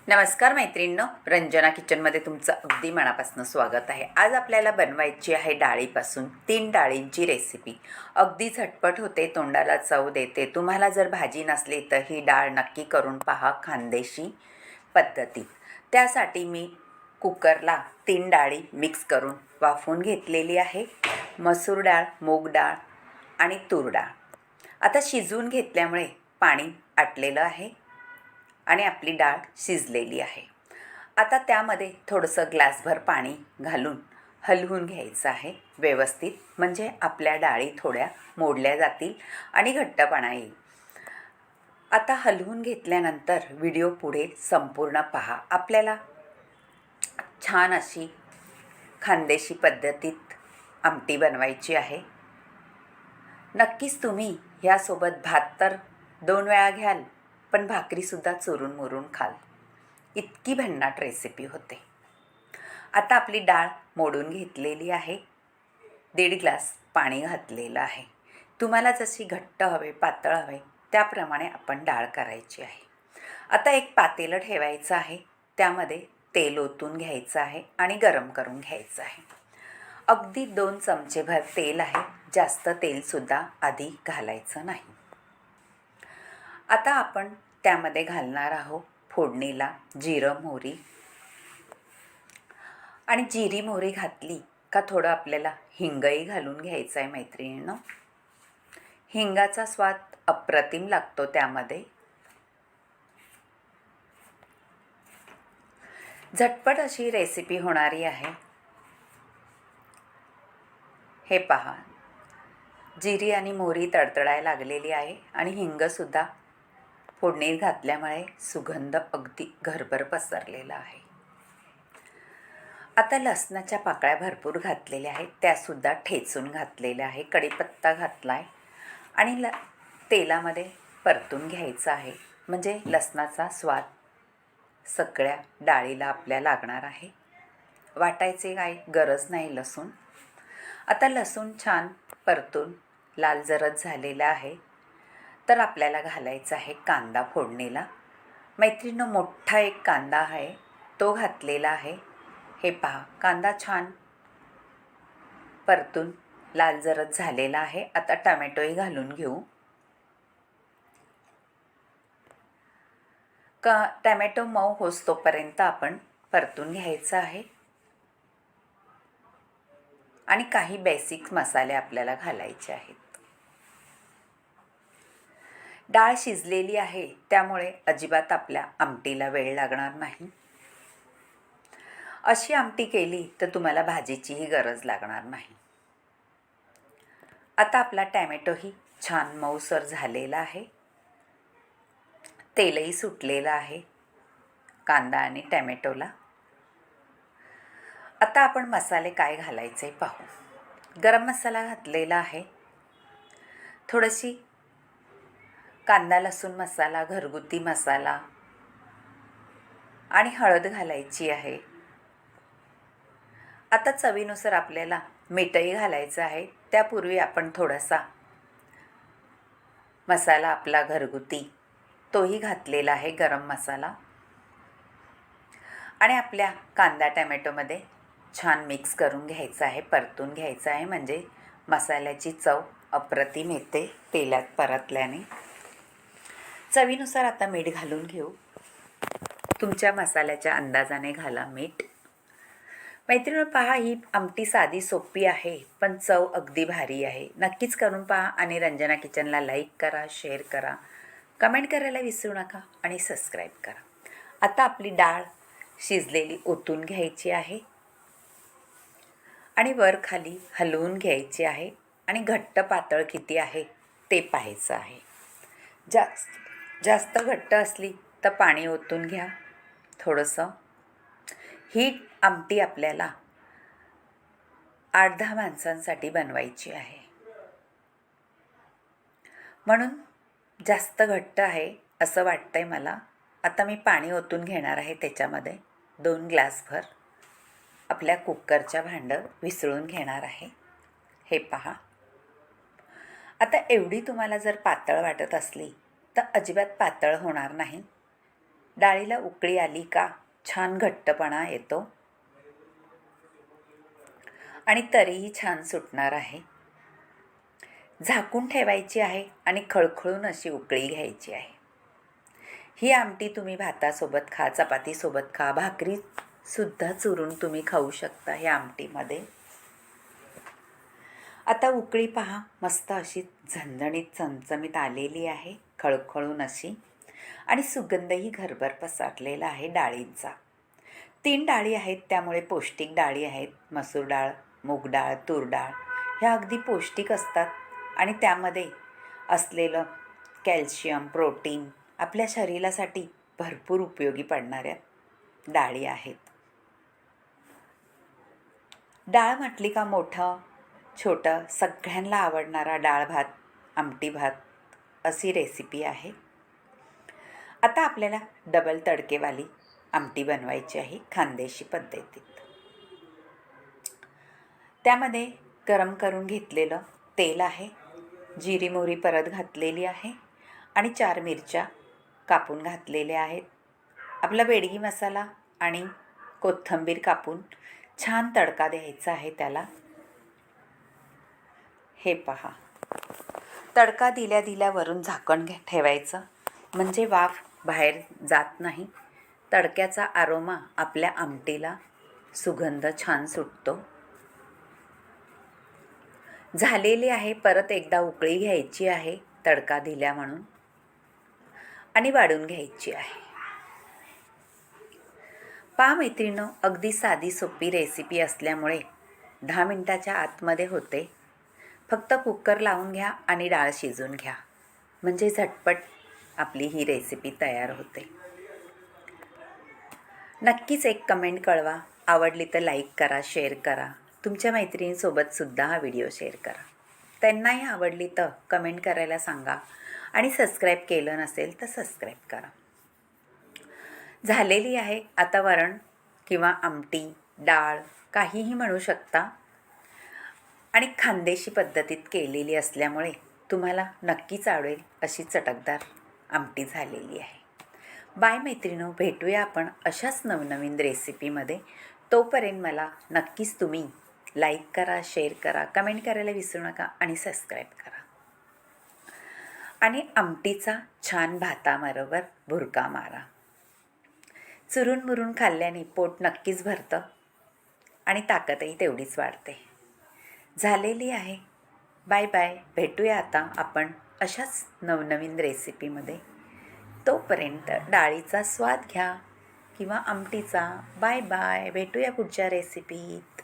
नमस्कार मैत्रिणींनो, रंजना किचनमध्ये तुमचं अगदी मनापासून स्वागत आहे। आज आपल्याला बनवायची आहे डाळीपासून 3 डाळींची रेसिपी। अगदी झटपट होते, तोंडाला चव देते। तुम्हाला जर भाजी नसली तर ही डाळ नक्की करून पहा खानदेशी पद्धतीत। त्यासाठी मी कुकरला 3 डाळी मिक्स करून वाफवून घेतलेली आहे। मसूर डाळ, मूग डाळ आणि तूर डाळ। आता शिजवून घेतल्यामुळे पाणी आटलेलं आहे आणि आपली डाळ शिजलेली आहे। आता त्यामध्ये थोडंसं ग्लासभर पाणी घालून हलवून घ्यायचं आहे व्यवस्थित, म्हणजे आपल्या डाळी थोड्या मोडल्या जातील आणि घट्टपणा येईल। आता हलवून घेतल्यानंतर व्हिडिओ पुढे संपूर्ण पहा। आपल्याला छान अशी खानदेशी पद्धतीत आमटी बनवायची आहे। नक्कीच तुम्ही ह्यासोबत भात तर 2 वेळा घ्याल, पण भाकरीसुद्धा चुरून मुरून खाल, इतकी भन्नाट रेसिपी होते। आता आपली डाळ मोडून घेतलेली आहे, 1.5 ग्लास पाणी घातलेलं आहे। तुम्हाला जशी घट्ट हवे पातळ हवे त्याप्रमाणे आपण डाळ करायची आहे। आता एक पातेलं ठेवायचं आहे, त्यामध्ये तेल ओतून घ्यायचं आहे आणि गरम करून घ्यायचं आहे। अगदी 2 चमचेभर तेल आहे, जास्त तेलसुद्धा आधी घालायचं नाही। आता आपण त्यामध्ये घालणार आहोत फोडणीला जिरं मोहरी, आणि जिरी मोहरी घातली का थोडं आपल्याला हिंगही घालून घ्यायचं आहे मैत्रिणींनो। हिंगाचा स्वाद अप्रतिम लागतो त्यामध्ये। झटपट अशी रेसिपी होणारी आहे। हे पहा, जिरी आणि मोहरी तडतडायला लागलेली आहे आणि हिंगसुद्धा फोडणीत घातल्यामुळे सुगंध अगदी घरभर पसरलेला आहे। आता लसणाच्या पाकळ्या भरपूर घातलेल्या आहेत, त्यासुद्धा ठेचून घातलेल्या आहे। कढीपत्ता घातला आहे आणि तेलामध्ये परतून घ्यायचं आहे, म्हणजे लसणाचा स्वाद सगळ्या डाळीला आपल्या लागणार आहे। वाटायचे काही गरज नाही लसूण। आता लसूण छान परतून लाल जरद झालेला आहे, तर आपल्याला घालायचा आहे कांदा फोडणीला। मैत्रिणींनो, मोठा एक कांदा आहे तो घातलेला आहे। हे पहा, कांदा छान परतून लाल जरद झालेला आहे। आता टमॅटोही घालून घेऊ। टमॅटो मऊ होस तोपर्यंत आपण परतून घ्यायचं आहे आणि काही बेसिक मसाले आपल्याला घालायचे आहेत। डाळ शिजलेली आहे, त्यामुळे अजिबात आपल्या आमटीला वेळ लागणार नाही। अशी आमटी केली तर तुम्हाला भाजीचीही गरज लागणार नाही। आता आपला टमॅटोही छान मऊसर झालेला आहे, तेलही सुटलेलं आहे कांदा आणि टमॅटोला। आता आपण मसाले काय घालायचे पाहू। गरम मसाला घातलेला आहे, थोडीशी कांदा लसूण मसाला, घरगुती मसाला आणि हळद घालायची आहे। आता चवीनुसार आपल्याला मीठही घालायचं आहे। त्यापूर्वी आपण थोडासा मसाला आपला घरगुती तोही घातलेला आहे, गरम मसाला, आणि आपल्या कांदा टमॅटोमध्ये छान मिक्स करून घ्यायचं आहे, परतून घ्यायचं आहे, म्हणजे मसाल्याची चव अप्रतिम येते तेलात परतल्याने। चवीनुसार आता मीठ घालून घेऊ। तुमच्या मसाल्याच्या अंदाजाने घाला मीठ। मैत्रिणींनो, पहा, ही आमटी साधी सोपी आहे, पण चव अगदी भारी आहे। नक्कीच करून पहा आणि रंजना किचनला लाईक करा, शेअर करा, कमेंट करायला विसरू नका आणि सबस्क्राईब करा। आता आपली डाळ शिजलेली ओतून घ्यायची आहे आणि वर खाली हलवून घ्यायची आहे आणि घट्ट पातळ किती आहे ते पाहायचं आहे। जास्त घट्ट असली तर पाणी ओतून घ्या थोडंसं। ही आमटी आपल्याला 8-10 माणसांसाठी बनवायची आहे, म्हणून जास्त घट्ट आहे असं वाटतंय मला। आता मी पाणी ओतून घेणार आहे, त्याच्यामध्ये 2 ग्लासभर आपल्या कुकरच्या भांडं विसळून घेणार आहे। हे पहा, आता एवढी तुम्हाला जर पातळ वाटत असली तर अजिबात पातळ होणार नाही, डाळीला उकळी आली का छान घट्टपणा येतो आणि तरीही छान सुटणार आहे. झाकून ठेवायची आहे आणि खळखळून अशी उकळी घ्यायची आहे. ही आमटी तुम्ही भातासोबत खा, चपातीसोबत खा, भाकरीसुद्धा चुरून तुम्ही खाऊ शकता ह्या आमटीमध्ये. आता उकळी पहा, मस्त अशी झणझणीत चमचमीत आलेली आहे, खळखळून अशी, आणि सुगंधही घरभर पसरलेला आहे डाळींचा. 3 डाळी आहेत, त्यामुळे पौष्टिक डाळी आहेत. मसूर डाळ, मूग डाळ, तूर डाळ ह्या अगदी पौष्टिक असतात आणि त्यामध्ये असलेलं कॅल्शियम, प्रोटीन आपल्या शरीरासाठी भरपूर उपयोगी पडणाऱ्या डाळी आहेत. डाळ म्हटली का मोठं छोटं सगळ्यांना आवडणारा डाळ भात, आमटी भात अशी रेसिपी आहे. आता आपल्याला डबल तडकेवाली आमटी बनवायची आहे खानदेशी पद्धतीत. त्यामध्ये गरम करून घेतलेलं तेल आहे, जिरी मोहरी परत घातलेली आहे आणि 4 मिरच्या कापून घातलेल्या आहेत. आपला बेडगी मसाला आणि कोथिंबीर कापून छान तडका द्यायचा आहे त्याला. हे पहा, तडका दिल्या वरून झाकण ठेवायचं म्हणजे वाफ बाहेर जात नाही. तडक्याचा आरोमा आपल्या आमटीला सुगंध छान सुटतो. झालेली आहे, परत एकदा उकळी घ्यायची आहे तडका दिल्या म्हणून आणि वाढून घ्यायची आहे. पहा मैत्रिणींनो, अगदी साधी सोपी रेसिपी असल्यामुळे 10 मिनिटाच्या आतमध्ये होते. फक्त कुकर लावून घ्या आणि डाळ शिजवून घ्या, म्हणजे झटपट आपली ही रेसिपी तयार होते. नक्कीच एक कमेंट कळवा, आवडली तर लाईक करा, शेअर करा. तुमच्या मैत्रिणींसोबतसुद्धा हा व्हिडिओ शेअर करा. त्यांनाही आवडली तर कमेंट करायला सांगा आणि सबस्क्राईब केलं नसेल तर सबस्क्राईब करा. झालेली आहे. आता वरण किंवा आमटी, डाळ काहीही म्हणू शकता आणि खानदेशी पद्धतीत केलेली असल्यामुळे तुम्हाला नक्कीच आवडेल अशी चटकदार आमटी झालेली आहे. बाय मैत्रिणो, भेटूया आपण अशाच नवनवीन रेसिपीमध्ये. तोपर्यंत मला नक्कीच तुम्ही लाईक करा, शेअर करा, कमेंट करायला विसरू नका आणि सबस्क्राईब करा. आणि आमटीचा छान भाताबरोबर भुरका मारा. चुरून मुरून खाल्ल्याने पोट नक्कीच भरतं आणि ताकदही तेवढीच वाढते. झालेली आहे. Bye bye. भेटूया आता आपण अशाच नवनवीन रेसिपीमध्ये. तोपर्यंत डाळीचा स्वाद घ्या किंवा आमटीचा. Bye bye. भेटूया पुढच्या रेसिपीत.